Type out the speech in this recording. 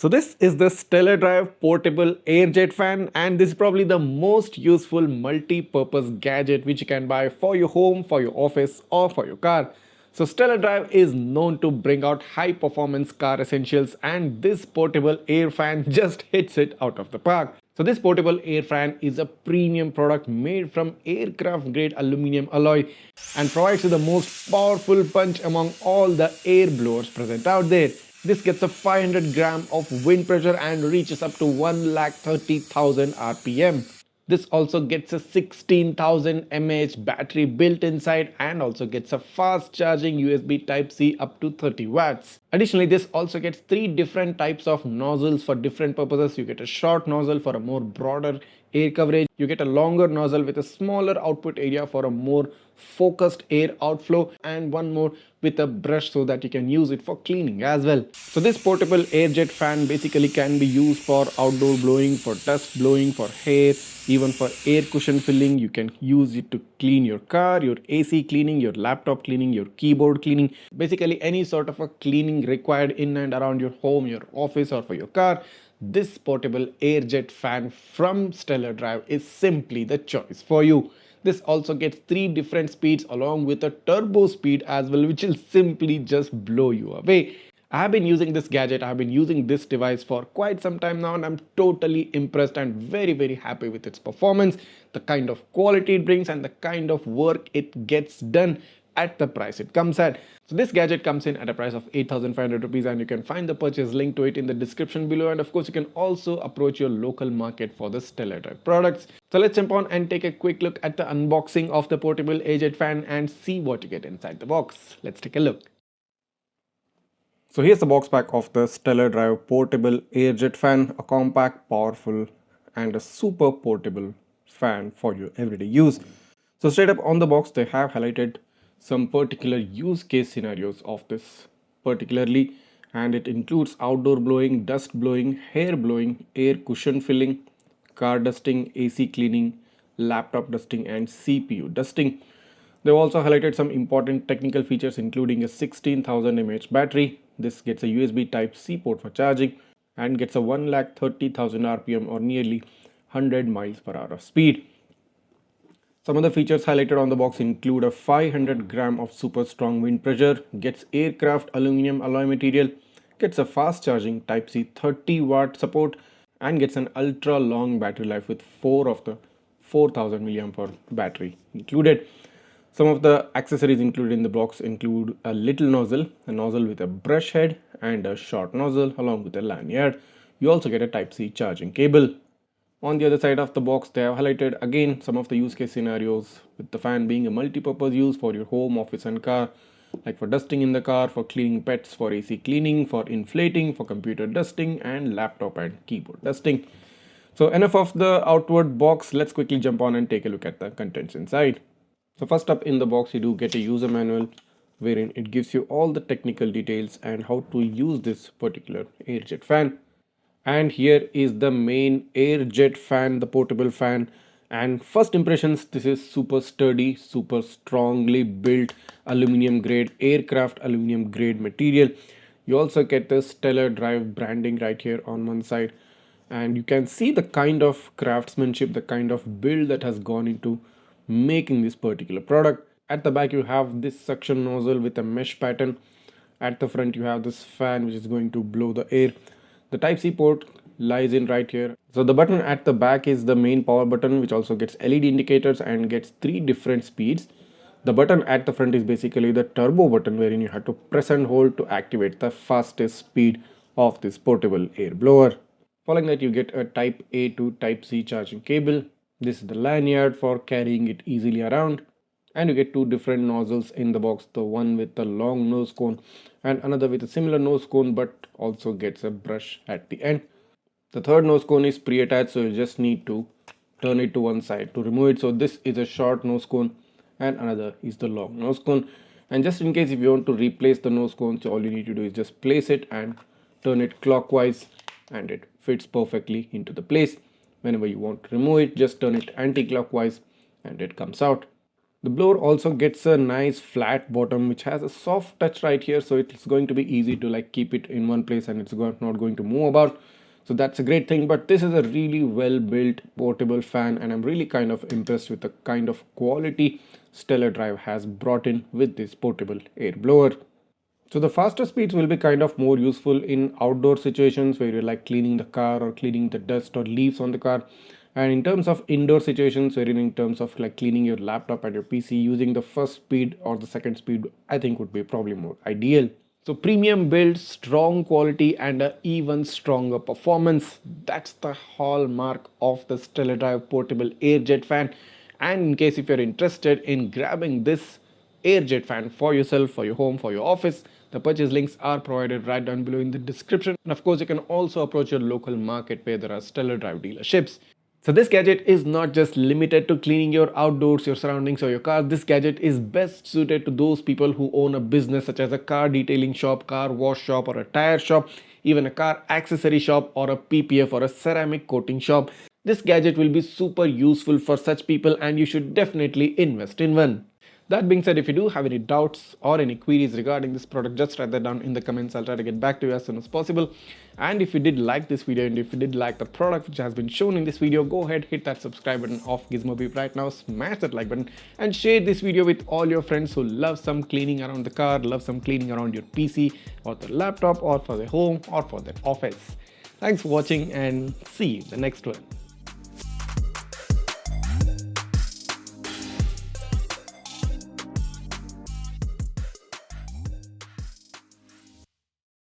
So this is the Stellar Drive portable airjet fan, and this is probably the most useful multi-purpose gadget which you can buy for your home, for your office or for your car. So Stellar Drive is known to bring out high performance car essentials, and this portable air fan just hits it out of the park. So this portable air fan is a premium product made from aircraft grade aluminum alloy and provides you the most powerful punch among all the air blowers present out there. This gets a 500 gram of wind pressure and reaches up to 1,30,000 RPM. This also gets a 16,000 mAh battery built inside and also gets a fast charging USB Type-C up to 30 watts. Additionally, this also gets 3 different types of nozzles for different purposes. You get a short nozzle for a more broader air coverage. You get a longer nozzle with a smaller output area for a more focused air outflow, and one more with a brush so that you can use it for cleaning as well. So this portable airjet fan basically can be used for outdoor blowing, for dust blowing, for hair, even for air cushion filling. You can use it to clean your car, your AC cleaning, your laptop cleaning, your keyboard cleaning, basically any sort of a cleaning required in and around your home, your office or for your car. This portable airjet fan from Stellar Drive is simply the choice for you. This also gets 3 different speeds along with a turbo speed as well, which will simply just blow you away. I have been using this gadget, I have been using this device for quite some time now, and I'm totally impressed and very happy with its performance, the kind of quality it brings and the kind of work it gets done at the price it comes at. So this gadget comes in at a price of 8,500 rupees, and you can find the purchase link to it in the description below, and of course you can also approach your local market for the Stellar Drive products. So let's jump on and take a quick look at the unboxing of the portable airjet fan and see what you get inside the box. Let's take a look. So here's the box pack of the Stellar Drive portable airjet fan, a compact, powerful and a super portable fan for your everyday use. So straight up on the box they have highlighted some particular use case scenarios of this particularly, and it includes outdoor blowing, dust blowing, hair blowing, air cushion filling, car dusting, AC cleaning, laptop dusting and CPU dusting. They've also highlighted some important technical features including a 16,000 mAh battery. This gets a USB Type-C port for charging and gets a 1,30,000 RPM or nearly 100 miles per hour of speed. Some other features highlighted on the box include a 500 gram of super strong wind pressure, gets aircraft aluminum alloy material, gets a fast charging Type-C 30 watt support, and gets an ultra long battery life with 4 of the 4000 mAh battery included. Some of the accessories included in the box include a little nozzle, a nozzle with a brush head and a short nozzle along with a lanyard. You also get a Type-C charging cable. On the other side of the box, they have highlighted again some of the use case scenarios, with the fan being a multi-purpose use for your home, office and car, like for dusting in the car, for cleaning pets, for AC cleaning, for inflating, for computer dusting and laptop and keyboard dusting. So enough of the outward box, let's quickly jump on and take a look at the contents inside. So first up in the box you do get a user manual wherein it gives you all the technical details and how to use this particular airjet fan. And here is the main airjet fan, the portable fan, and first impressions, this is super sturdy, super strongly built aluminum grade, aircraft aluminum grade material. You also get the Stellar Drive branding right here on one side, and you can see the kind of craftsmanship, the kind of build that has gone into making this particular product. At the back you have this suction nozzle with a mesh pattern. At the front you have this fan which is going to blow the air. The Type-C port lies in right here. So the button at the back is the main power button, which also gets LED indicators and gets 3 different speeds. The button at the front is basically the turbo button wherein you have to press and hold to activate the fastest speed of this portable air blower. Following that you get a Type A to Type C charging cable. This is the lanyard for carrying it easily around. And you get 2 different nozzles in the box, the one with the long nose cone and another with a similar nose cone but also gets a brush at the end. The third nose cone is pre-attached, so you just need to turn it to one side to remove it. So this is a short nose cone and another is the long nose cone. And just in case if you want to replace the nose cone, so all you need to do is just place it and turn it clockwise and it fits perfectly into the place. Whenever you want to remove it, just turn it anti-clockwise and it comes out. The blower also gets a nice flat bottom which has a soft touch right here, so it's going to be easy to like keep it in one place and it's not going to move about. So that's a great thing. But this is a really well built portable fan, and I'm really kind of impressed with the kind of quality Stellar Drive has brought in with this portable air blower. So the faster speeds will be kind of more useful in outdoor situations where you're like cleaning the car or cleaning the dust or leaves on the car. And in terms of indoor situations, wherein in terms of like cleaning your laptop and your PC, using the first speed or the second speed, I think would be probably more ideal. So premium build, strong quality, and a even stronger performance. That's the hallmark of the Stellar Drive portable airjet fan. And in case if you're interested in grabbing this airjet fan for yourself, for your home, for your office, the purchase links are provided right down below in the description. And of course, you can also approach your local market where there are Stellar Drive dealerships. So this gadget is not just limited to cleaning your outdoors, your surroundings or your car. This gadget is best suited to those people who own a business such as a car detailing shop, car wash shop or a tire shop, even a car accessory shop or a PPF or a ceramic coating shop. This gadget will be super useful for such people and you should definitely invest in one. That being said, if you do have any doubts or any queries regarding this product, just write that down in the comments. I'll try to get back to you as soon as possible. And if you did like this video and if you did like the product which has been shown in this video, go ahead, hit that subscribe button of Gizmobeep right now, smash that like button and share this video with all your friends who love some cleaning around the car, love some cleaning around your PC or the laptop or for the home or for the office. Thanks for watching and see you in the next one.